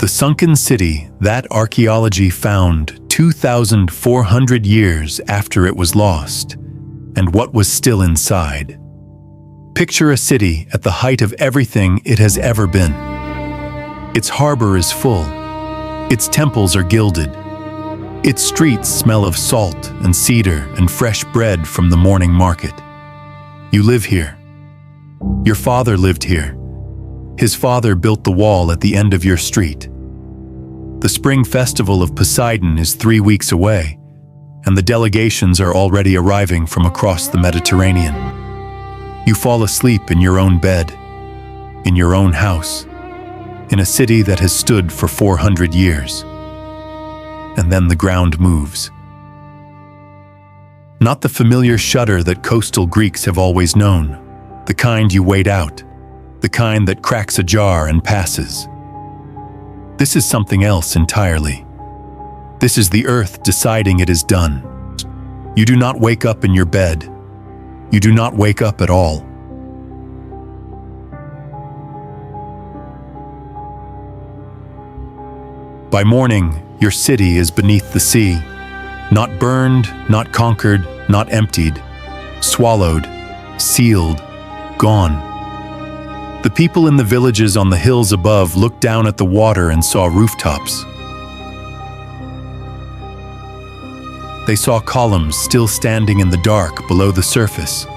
The sunken city that archaeology found 2,400 years after it was lost, and what was still inside. Picture a city at the height of everything it has ever been. Its harbor is full. Its temples are gilded. Its streets smell of salt and cedar and fresh bread from the morning market. You live here. Your father lived here. His father built the wall at the end of your street. The spring festival of Poseidon is 3 weeks away, and the delegations are already arriving from across the Mediterranean. You fall asleep in your own bed, in your own house, in a city that has stood for 400 years. And then the ground moves. Not the familiar shudder that coastal Greeks have always known, the kind you wait out, the kind that cracks a jar and passes. This is something else entirely. This is the earth deciding it is done. You do not wake up in your bed. You do not wake up at all. By morning, your city is beneath the sea, not burned, not conquered, not emptied, swallowed, sealed, gone. The people in the villages on the hills above looked down at the water and saw rooftops. They saw columns still standing in the dark below the surface,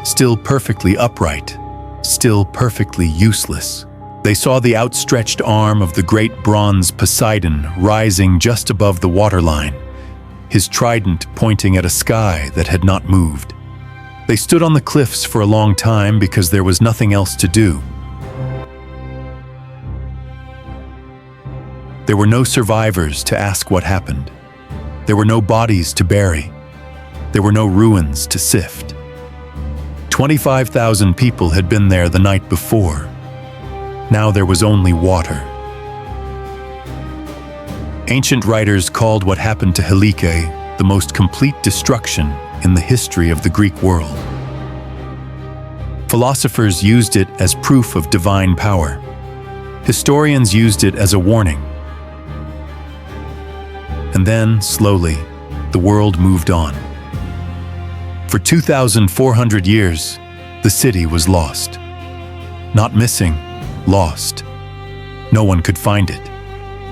still perfectly upright, still perfectly useless. They saw the outstretched arm of the great bronze Poseidon rising just above the waterline, his trident pointing at a sky that had not moved. They stood on the cliffs for a long time because there was nothing else to do. There were no survivors to ask what happened. There were no bodies to bury. There were no ruins to sift. 25,000 people had been there the night before. Now there was only water. Ancient writers called what happened to Helike the most complete destruction in the history of the Greek world. Philosophers used it as proof of divine power. Historians used it as a warning. And then, slowly, the world moved on. For 2,400 years, the city was lost. Not missing, lost. No one could find it,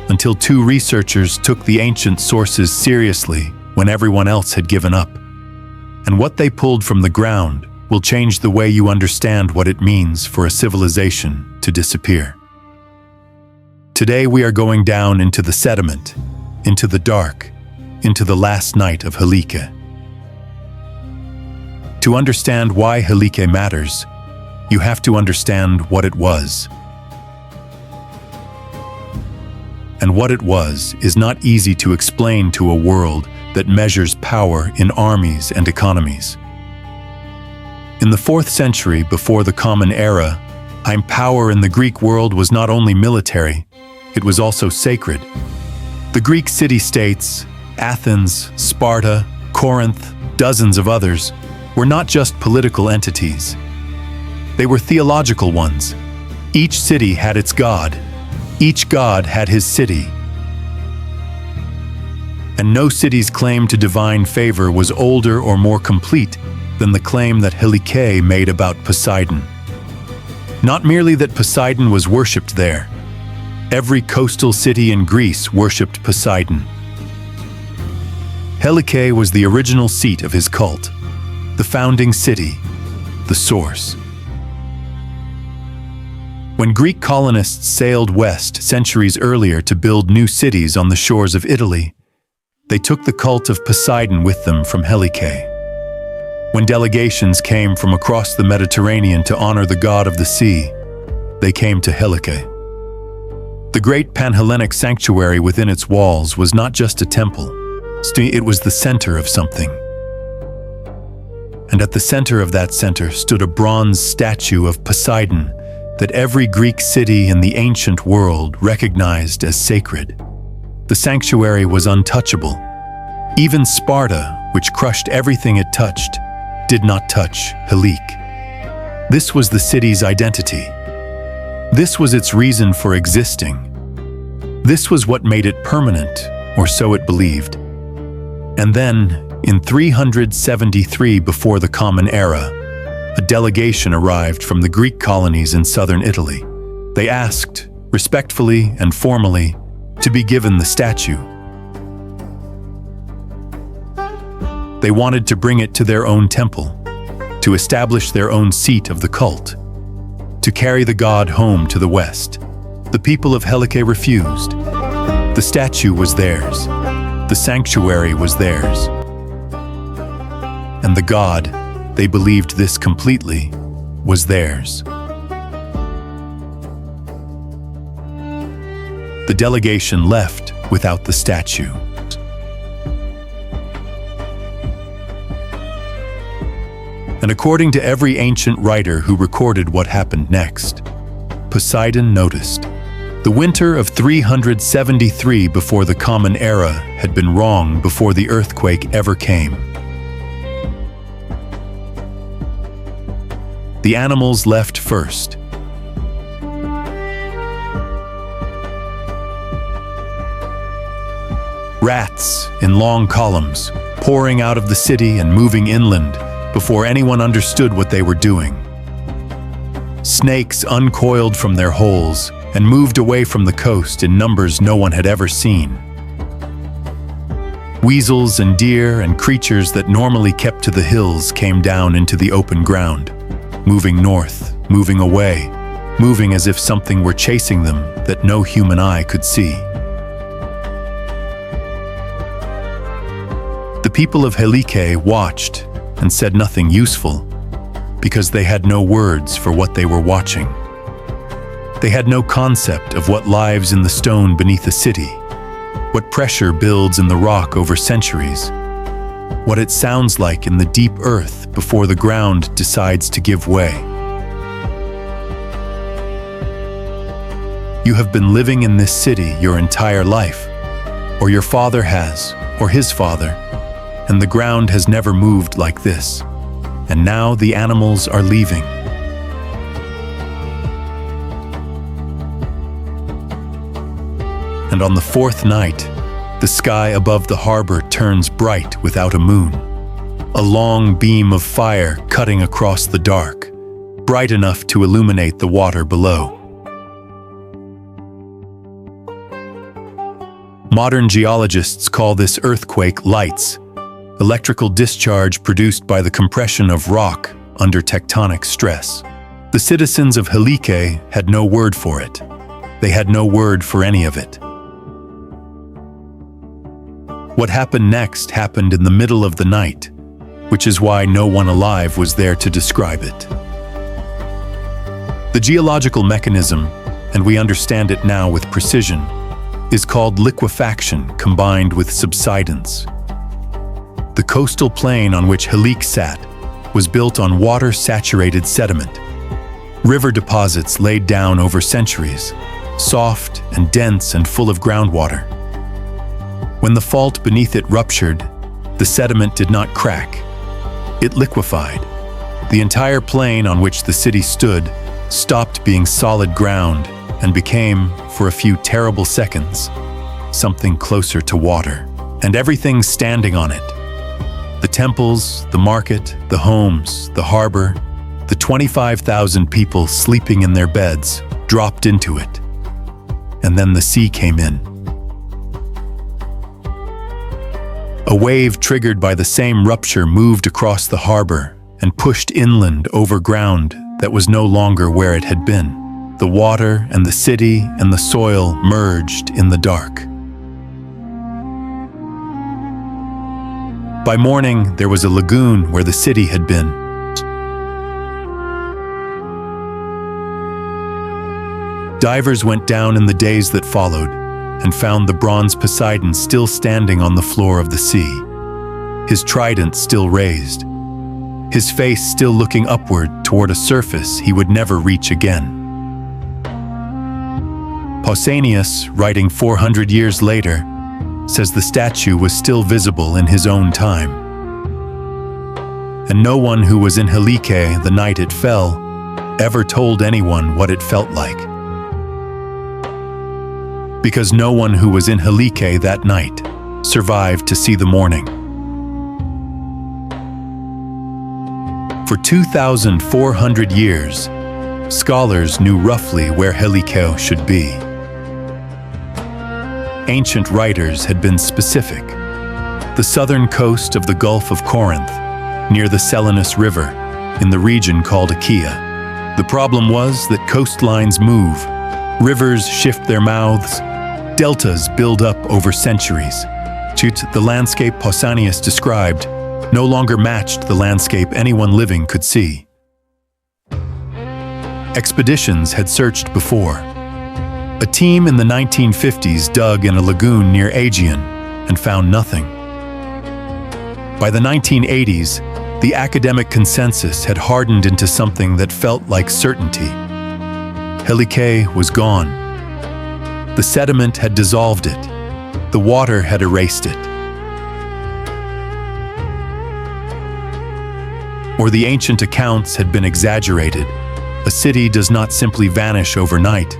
until 2 researchers took the ancient sources seriously when everyone else had given up. And what they pulled from the ground will change the way you understand what it means for a civilization to disappear. Today we are going down into the sediment, into the dark, into the last night of Helike. To understand why Helike matters, you have to understand what it was. And what it was is not easy to explain to a world that measures power in armies and economies. In the 4th century before the Common Era, power in the Greek world was not only military, it was also sacred. The Greek city-states, Athens, Sparta, Corinth, dozens of others, were not just political entities. They were theological ones. Each city had its god. Each god had his city. And no city's claim to divine favor was older or more complete than the claim that Helike made about Poseidon. Not merely that Poseidon was worshipped there. Every coastal city in Greece worshipped Poseidon. Helike was the original seat of his cult, the founding city, the source. When Greek colonists sailed west centuries earlier to build new cities on the shores of Italy, they took the cult of Poseidon with them from Helike. When delegations came from across the Mediterranean to honor the god of the sea, they came to Helike. The great Panhellenic sanctuary within its walls was not just a temple, it was the center of something. And at the center of that center stood a bronze statue of Poseidon that every Greek city in the ancient world recognized as sacred. The sanctuary was untouchable. Even Sparta, which crushed everything it touched, did not touch Helike. This was the city's identity. This was its reason for existing. This was what made it permanent, or so it believed. And then, in 373 before the Common Era, a delegation arrived from the Greek colonies in southern Italy. They asked, respectfully and formally, to be given the statue. They wanted to bring it to their own temple, to establish their own seat of the cult, to carry the god home to the west. The people of Helike refused. The statue was theirs. The sanctuary was theirs. And the god, they believed this completely, was theirs. The delegation left without the statue. And according to every ancient writer who recorded what happened next, Poseidon noticed. The winter of 373 before the Common Era had been wrong before the earthquake ever came. The animals left first. Rats in long columns, pouring out of the city and moving inland before anyone understood what they were doing. Snakes uncoiled from their holes and moved away from the coast in numbers no one had ever seen. Weasels and deer and creatures that normally kept to the hills came down into the open ground, moving north, moving away, moving as if something were chasing them that no human eye could see. The people of Helike watched and said nothing useful because they had no words for what they were watching. They had no concept of what lives in the stone beneath a city, what pressure builds in the rock over centuries, what it sounds like in the deep earth before the ground decides to give way. You have been living in this city your entire life, or your father has, or his father, and the ground has never moved like this, and now the animals are leaving. And on the fourth night, the sky above the harbor turns bright without a moon, a long beam of fire cutting across the dark, bright enough to illuminate the water below. Modern geologists call this earthquake lights, electrical discharge produced by the compression of rock under tectonic stress. The citizens of Helike had no word for it. They had no word for any of it. What happened next happened in the middle of the night, which is why no one alive was there to describe it. The geological mechanism, and we understand it now with precision, is called liquefaction combined with subsidence. The coastal plain on which Helike sat was built on water-saturated sediment. River deposits laid down over centuries, soft and dense and full of groundwater. When the fault beneath it ruptured, the sediment did not crack. It liquefied. The entire plain on which the city stood stopped being solid ground and became, for a few terrible seconds, something closer to water. And everything standing on it, the temples, the market, the homes, the harbor, the 25,000 people sleeping in their beds, dropped into it. And then the sea came in. A wave triggered by the same rupture moved across the harbor and pushed inland over ground that was no longer where it had been. The water and the city and the soil merged in the dark. By morning, there was a lagoon where the city had been. Divers went down in the days that followed and found the bronze Poseidon still standing on the floor of the sea, his trident still raised, his face still looking upward toward a surface he would never reach again. Pausanias, writing 400 years later, says the statue was still visible in his own time. And no one who was in Helike the night it fell ever told anyone what it felt like. because no one who was in Helike that night survived to see the morning. For 2,400 years, scholars knew roughly where Helike should be. Ancient writers had been specific. The southern coast of the Gulf of Corinth, near the Selinus River, in the region called Achaia. The problem was that coastlines move, rivers shift their mouths, deltas build up over centuries. The landscape Pausanias described no longer matched the landscape anyone living could see. Expeditions had searched before. A team in the 1950s dug in a lagoon near Aegean and found nothing. By the 1980s, the academic consensus had hardened into something that felt like certainty. Helike was gone. The sediment had dissolved it. The water had erased it. Or the ancient accounts had been exaggerated. A city does not simply vanish overnight,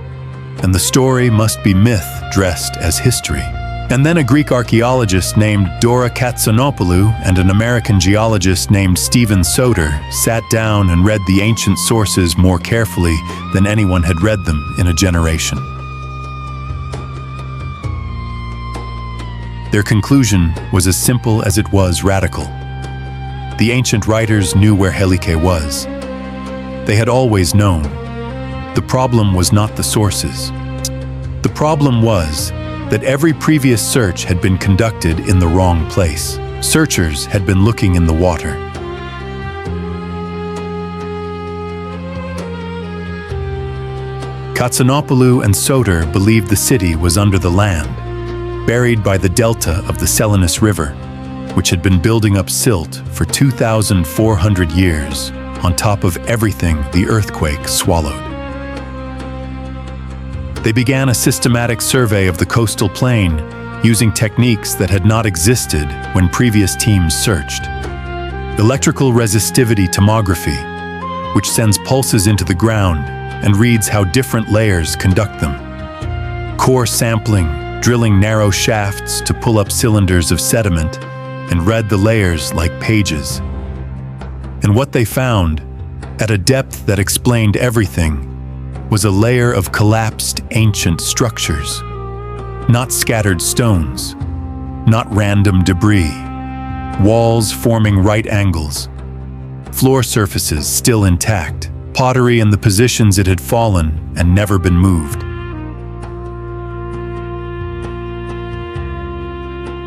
and the story must be myth dressed as history. And then a Greek archaeologist named Dora Katsonopoulou and an American geologist named Stephen Soter sat down and read the ancient sources more carefully than anyone had read them in a generation. Their conclusion was as simple as it was radical. The ancient writers knew where Helike was. They had always known. The problem was not the sources. The problem was that every previous search had been conducted in the wrong place. Searchers had been looking in the water. Katsonopoulou and Soter believed the city was under the land, buried by the delta of the Selinus River, which had been building up silt for 2,400 years on top of everything the earthquake swallowed. They began a systematic survey of the coastal plain using techniques that had not existed when previous teams searched. Electrical resistivity tomography, which sends pulses into the ground and reads how different layers conduct them. Core sampling, drilling narrow shafts to pull up cylinders of sediment and read the layers like pages. And what they found, at a depth that explained everything, was a layer of collapsed ancient structures. Not scattered stones, not random debris. Walls forming right angles. Floor surfaces still intact. Pottery in the positions it had fallen and never been moved.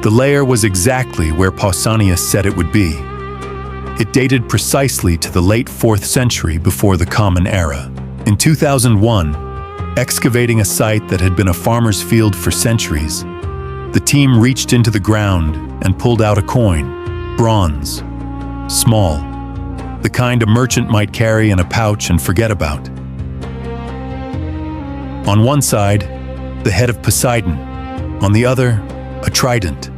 The layer was exactly where Pausanias said it would be. It dated precisely to the late 4th century before the Common Era. In 2001, excavating a site that had been a farmer's field for centuries, the team reached into the ground and pulled out a coin, bronze, small, the kind a merchant might carry in a pouch and forget about. On one side, the head of Poseidon, on the other, a trident.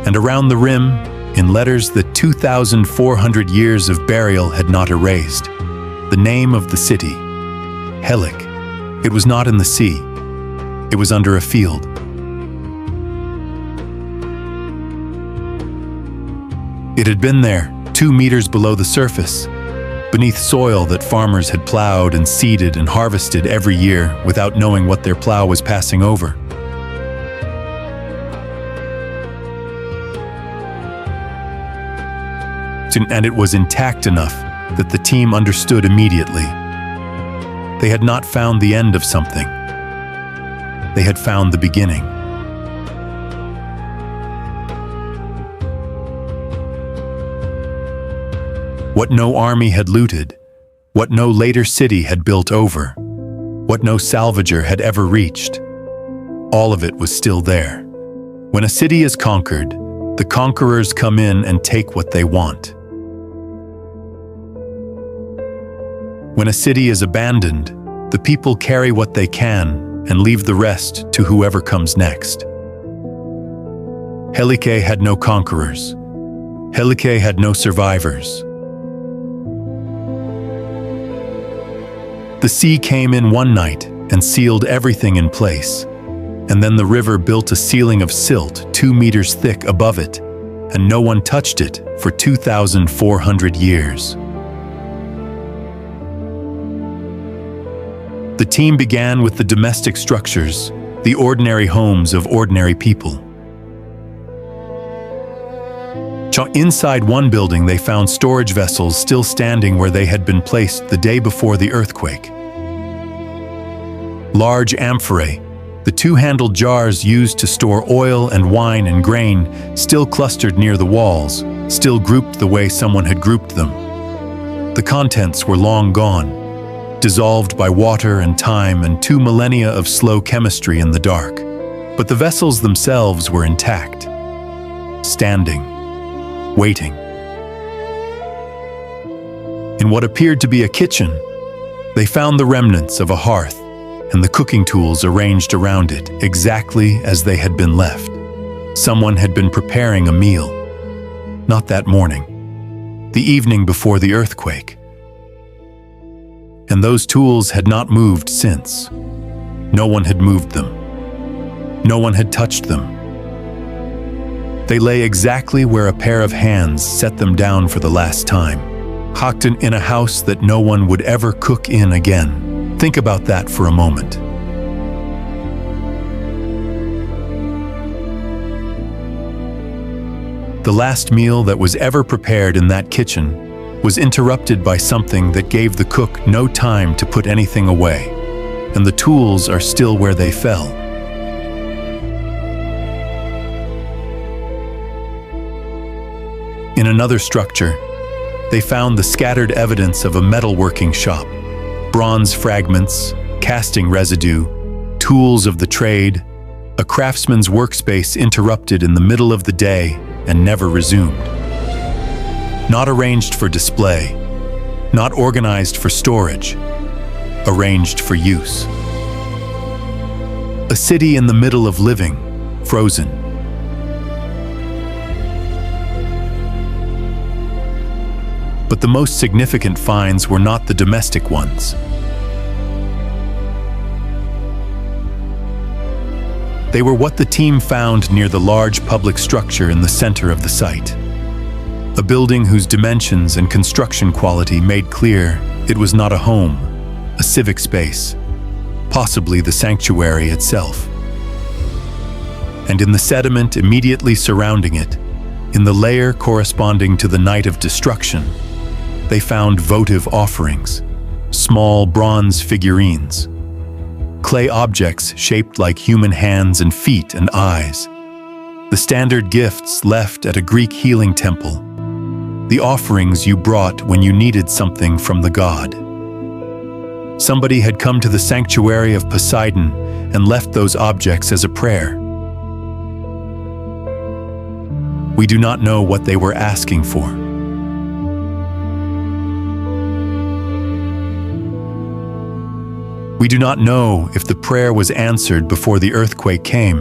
And around the rim, in letters that 2,400 years of burial had not erased, the name of the city, Helike. It was not in the sea. It was under a field. It had been there, 2 meters below the surface, beneath soil that farmers had plowed and seeded and harvested every year without knowing what their plow was passing over. And it was intact enough that the team understood immediately. They had not found the end of something. They had found the beginning. What no army had looted, what no later city had built over, what no salvager had ever reached, all of it was still there. When a city is conquered, the conquerors come in and take what they want. When a city is abandoned, the people carry what they can and leave the rest to whoever comes next. Helike had no conquerors. Helike had no survivors. The sea came in one night, and sealed everything in place. And then the river built a ceiling of silt 2 meters thick above it, and no one touched it for 2,400 years. The team began with the domestic structures, the ordinary homes of ordinary people. Inside one building, they found storage vessels still standing where they had been placed the day before the earthquake. Large amphorae, the two-handled jars used to store oil and wine and grain, still clustered near the walls, still grouped the way someone had grouped them. The contents were long gone, dissolved by water and time and 2 millennia of slow chemistry in the dark. But the vessels themselves were intact, standing, waiting. In what appeared to be a kitchen, they found the remnants of a hearth and the cooking tools arranged around it exactly as they had been left. Someone had been preparing a meal. Not that morning, the evening before the earthquake. And those tools had not moved since. No one had moved them. No one had touched them. They lay exactly where a pair of hands set them down for the last time, hocked in a house that no one would ever cook in again. Think about that for a moment. The last meal that was ever prepared in that kitchen was interrupted by something that gave the cook no time to put anything away, and the tools are still where they fell. In another structure, they found the scattered evidence of a metalworking shop, bronze fragments, casting residue, tools of the trade, a craftsman's workspace interrupted in the middle of the day and never resumed. Not arranged for display, not organized for storage, arranged for use. A city in the middle of living, frozen. But the most significant finds were not the domestic ones. They were what the team found near the large public structure in the center of the site. A building whose dimensions and construction quality made clear it was not a home, a civic space, possibly the sanctuary itself. And in the sediment immediately surrounding it, in the layer corresponding to the night of destruction, they found votive offerings, small bronze figurines, clay objects shaped like human hands and feet and eyes, the standard gifts left at a Greek healing temple, the offerings you brought when you needed something from the god. Somebody had come to the sanctuary of Poseidon and left those objects as a prayer. We do not know what they were asking for. We do not know if the prayer was answered before the earthquake came,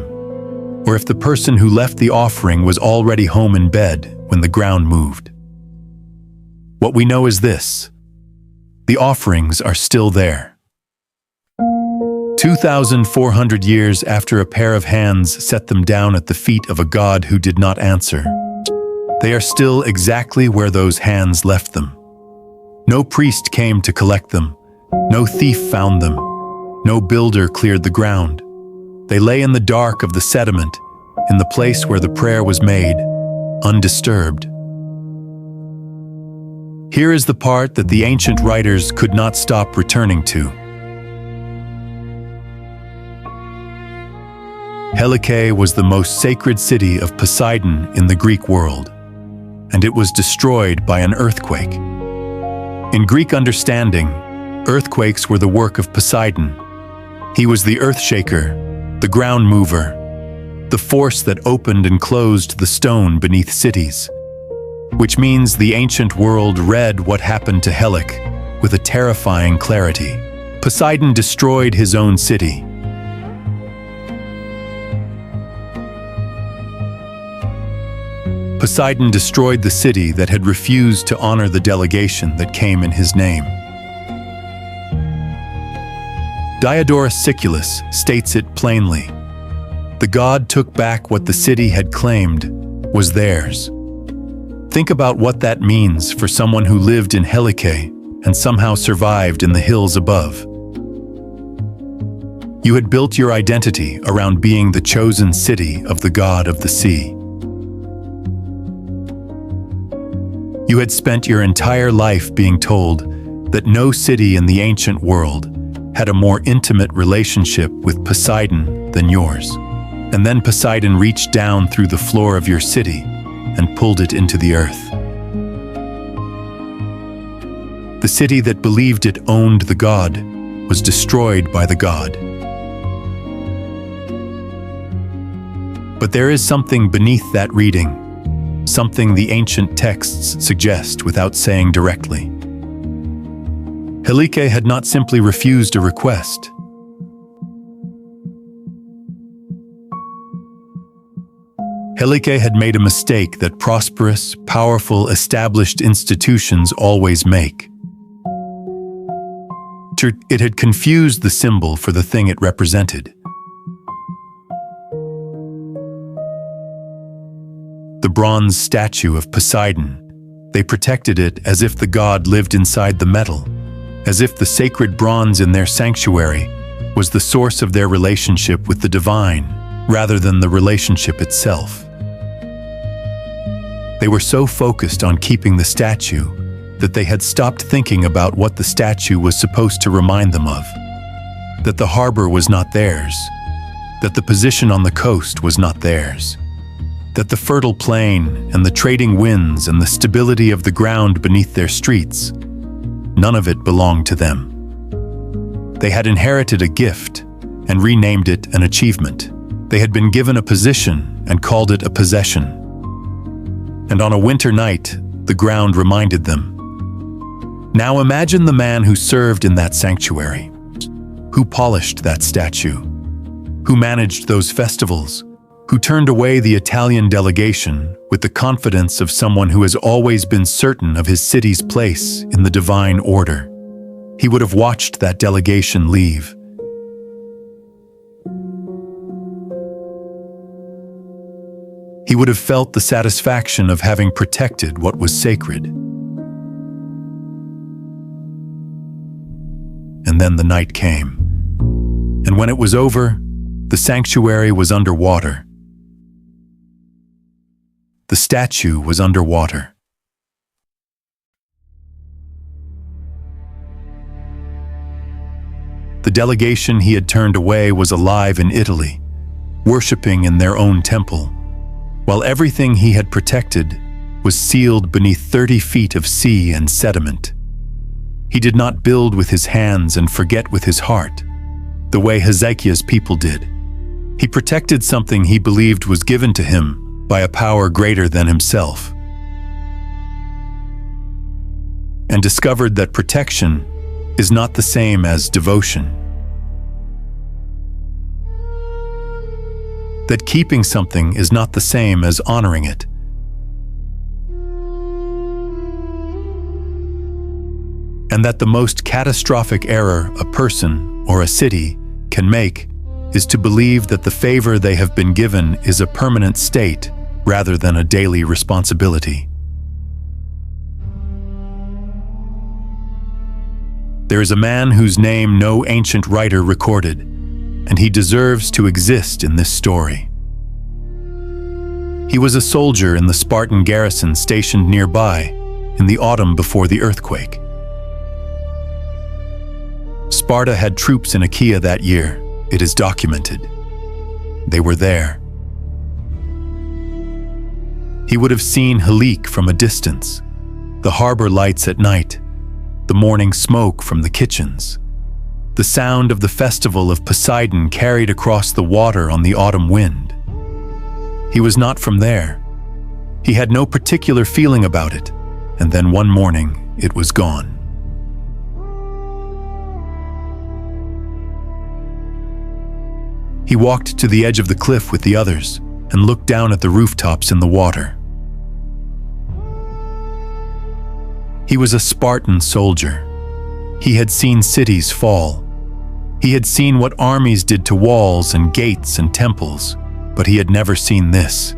or if the person who left the offering was already home in bed when the ground moved. What we know is this: the offerings are still there. 2,400 years after a pair of hands set them down at the feet of a god who did not answer, they are still exactly where those hands left them. No priest came to collect them. No thief found them. No builder cleared the ground. They lay in the dark of the sediment, in the place where the prayer was made, undisturbed. Here is the part that the ancient writers could not stop returning to. Helike was the most sacred city of Poseidon in the Greek world, and it was destroyed by an earthquake. In Greek understanding, earthquakes were the work of Poseidon. He was the earthshaker, the ground mover, the force that opened and closed the stone beneath cities. Which means the ancient world read what happened to Helike with a terrifying clarity. Poseidon destroyed his own city. Poseidon destroyed the city that had refused to honor the delegation that came in his name. Diodorus Siculus states it plainly. The god took back what the city had claimed was theirs. Think about what that means for someone who lived in Helike and somehow survived in the hills above. You had built your identity around being the chosen city of the god of the sea. You had spent your entire life being told that no city in the ancient world had a more intimate relationship with Poseidon than yours. And then Poseidon reached down through the floor of your city and pulled it into the earth. The city that believed it owned the god was destroyed by the god. But there is something beneath that reading, something the ancient texts suggest without saying directly. Helike had not simply refused a request. Helike had made a mistake that prosperous, powerful, established institutions always make. It had confused the symbol for the thing it represented. The bronze statue of Poseidon, they protected it as if the god lived inside the metal, as if the sacred bronze in their sanctuary was the source of their relationship with the divine, rather than the relationship itself. They were so focused on keeping the statue that they had stopped thinking about what the statue was supposed to remind them of. That the harbor was not theirs, that the position on the coast was not theirs, that the fertile plain and the trading winds and the stability of the ground beneath their streets, none of it belonged to them. They had inherited a gift and renamed it an achievement. They had been given a position and called it a possession. And on a winter night, the ground reminded them. Now imagine the man who served in that sanctuary, who polished that statue, who managed those festivals, who turned away the Italian delegation with the confidence of someone who has always been certain of his city's place in the divine order. He would have watched that delegation leave. He would have felt the satisfaction of having protected what was sacred. And then the night came. And when it was over, the sanctuary was underwater. The statue was underwater. The delegation he had turned away was alive in Italy, worshipping in their own temple, while everything he had protected was sealed beneath 30 feet of sea and sediment. He did not build with his hands and forget with his heart, the way Hezekiah's people did. He protected something he believed was given to him by a power greater than himself, and discovered that protection is not the same as devotion. That keeping something is not the same as honoring it. And that the most catastrophic error a person or a city can make is to believe that the favor they have been given is a permanent state rather than a daily responsibility. There is a man whose name no ancient writer recorded, and he deserves to exist in this story. He was a soldier in the Spartan garrison stationed nearby in the autumn before the earthquake. Sparta had troops in Achaia that year, it is documented. They were there. He would have seen Helike from a distance, the harbor lights at night, the morning smoke from the kitchens, the sound of the festival of Poseidon carried across the water on the autumn wind. He was not from there. He had no particular feeling about it, and then one morning it was gone. He walked to the edge of the cliff with the others and looked down at the rooftops in the water. He was a Spartan soldier. He had seen cities fall, He had seen what armies did to walls and gates and temples, but he had never seen this.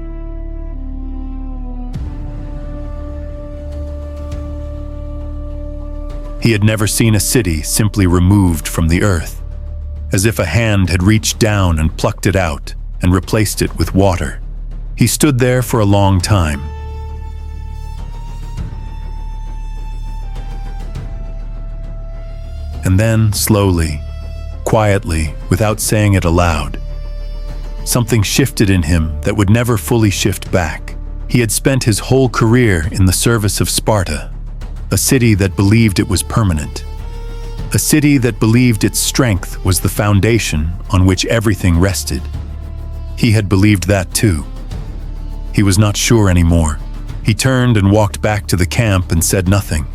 He had never seen a city simply removed from the earth, as if a hand had reached down and plucked it out and replaced it with water. He stood there for a long time. And then, slowly, quietly, without saying it aloud, something shifted in him that would never fully shift back. He had spent his whole career in the service of Sparta, a city that believed it was permanent, a city that believed its strength was the foundation on which everything rested. He had believed that too. He was not sure anymore. He turned and walked back to the camp and said nothing.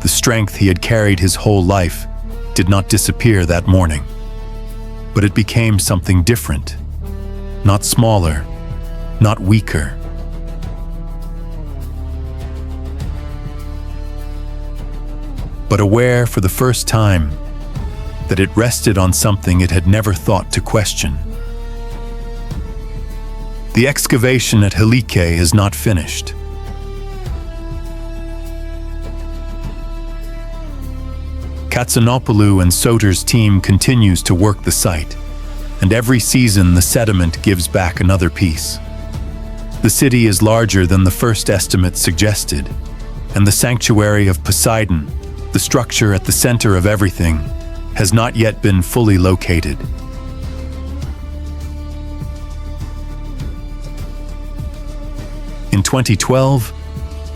The strength he had carried his whole life did not disappear that morning, but it became something different, not smaller, not weaker. But aware for the first time that it rested on something it had never thought to question. The excavation at Helike is not finished. Katsanopoulou and Soter's team continues to work the site, and every season the sediment gives back another piece. The city is larger than the first estimate suggested, and the sanctuary of Poseidon, the structure at the center of everything, has not yet been fully located. In 2012,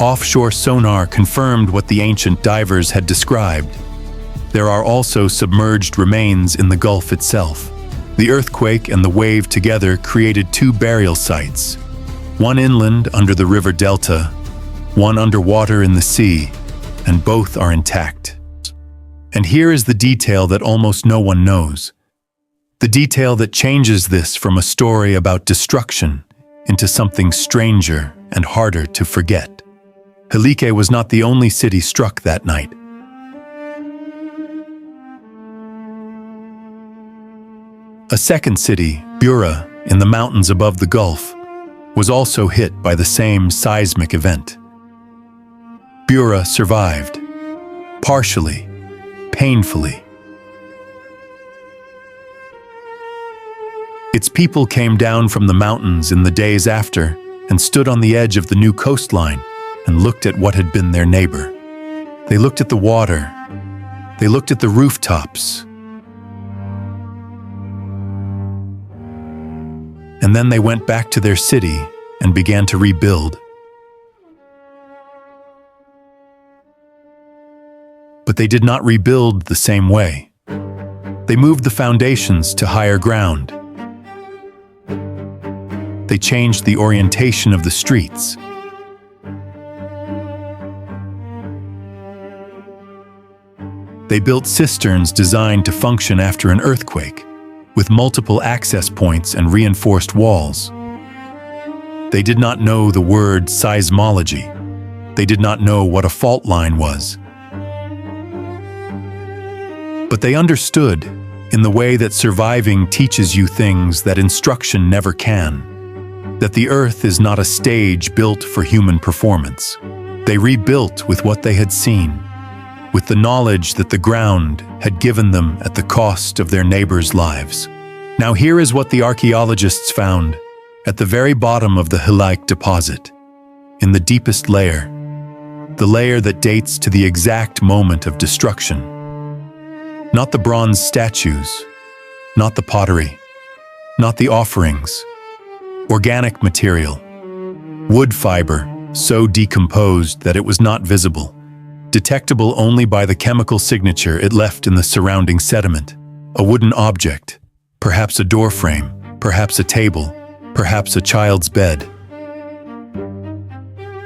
offshore sonar confirmed what the ancient divers had described. There are also submerged remains in the Gulf itself. The earthquake and the wave together created two burial sites, one inland under the river delta, one underwater in the sea, and both are intact. And here is the detail that almost no one knows. The detail that changes this from a story about destruction into something stranger and harder to forget. Helike was not the only city struck that night. A second city, Bura, in the mountains above the Gulf, was also hit by the same seismic event. Bura survived, partially, painfully. Its people came down from the mountains in the days after and stood on the edge of the new coastline and looked at what had been their neighbor. They looked at the water. They looked at the rooftops. And then they went back to their city and began to rebuild. But they did not rebuild the same way. They moved the foundations to higher ground. They changed the orientation of the streets. They built cisterns designed to function after an earthquake, with multiple access points and reinforced walls. They did not know the word seismology. They did not know what a fault line was. But they understood, in the way that surviving teaches you things that instruction never can, that the earth is not a stage built for human performance. They rebuilt with what they had seen, with the knowledge that the ground had given them at the cost of their neighbors' lives. Now here is what the archaeologists found at the very bottom of the Helike deposit, in the deepest layer, the layer that dates to the exact moment of destruction. Not the bronze statues, not the pottery, not the offerings, organic material, wood fiber so decomposed that it was not visible, detectable only by the chemical signature it left in the surrounding sediment. A wooden object, perhaps a door frame, perhaps a table, perhaps a child's bed.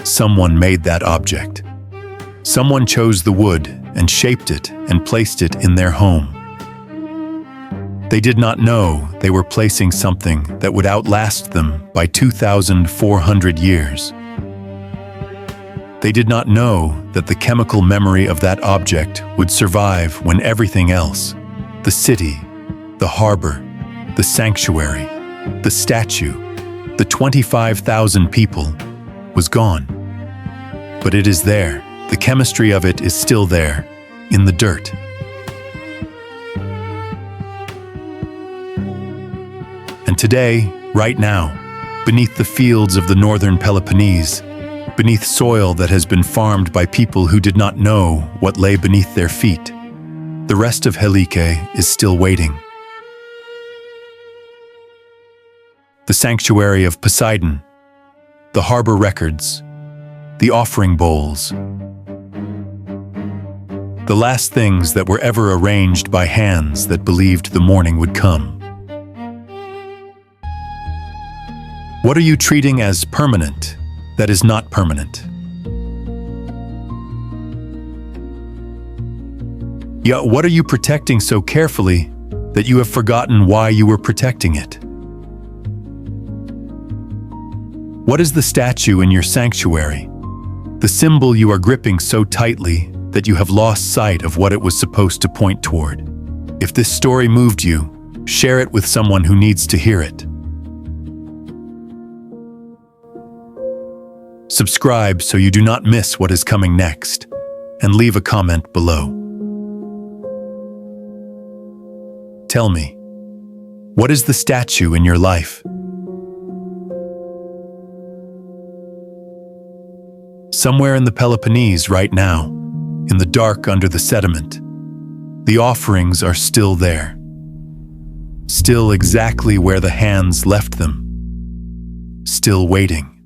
Someone made that object. Someone chose the wood and shaped it and placed it in their home. They did not know they were placing something that would outlast them by 2,400 years. They did not know that the chemical memory of that object would survive when everything else, the city, the harbor, the sanctuary, the statue, the 25,000 people, was gone. But it is there. The chemistry of it is still there, in the dirt. And today, right now, beneath the fields of the northern Peloponnese, beneath soil that has been farmed by people who did not know what lay beneath their feet, the rest of Helike is still waiting. The sanctuary of Poseidon, the harbor records, the offering bowls, the last things that were ever arranged by hands that believed the morning would come. What are you treating as permanent that is not permanent? Yet what are you protecting so carefully that you have forgotten why you were protecting it? What is the statue in your sanctuary, the symbol you are gripping so tightly that you have lost sight of what it was supposed to point toward? If this story moved you, share it with someone who needs to hear it. Subscribe so you do not miss what is coming next, and leave a comment below. Tell me, what is the statue in your life? Somewhere in the Peloponnese right now, in the dark under the sediment, the offerings are still there, still exactly where the hands left them, still waiting.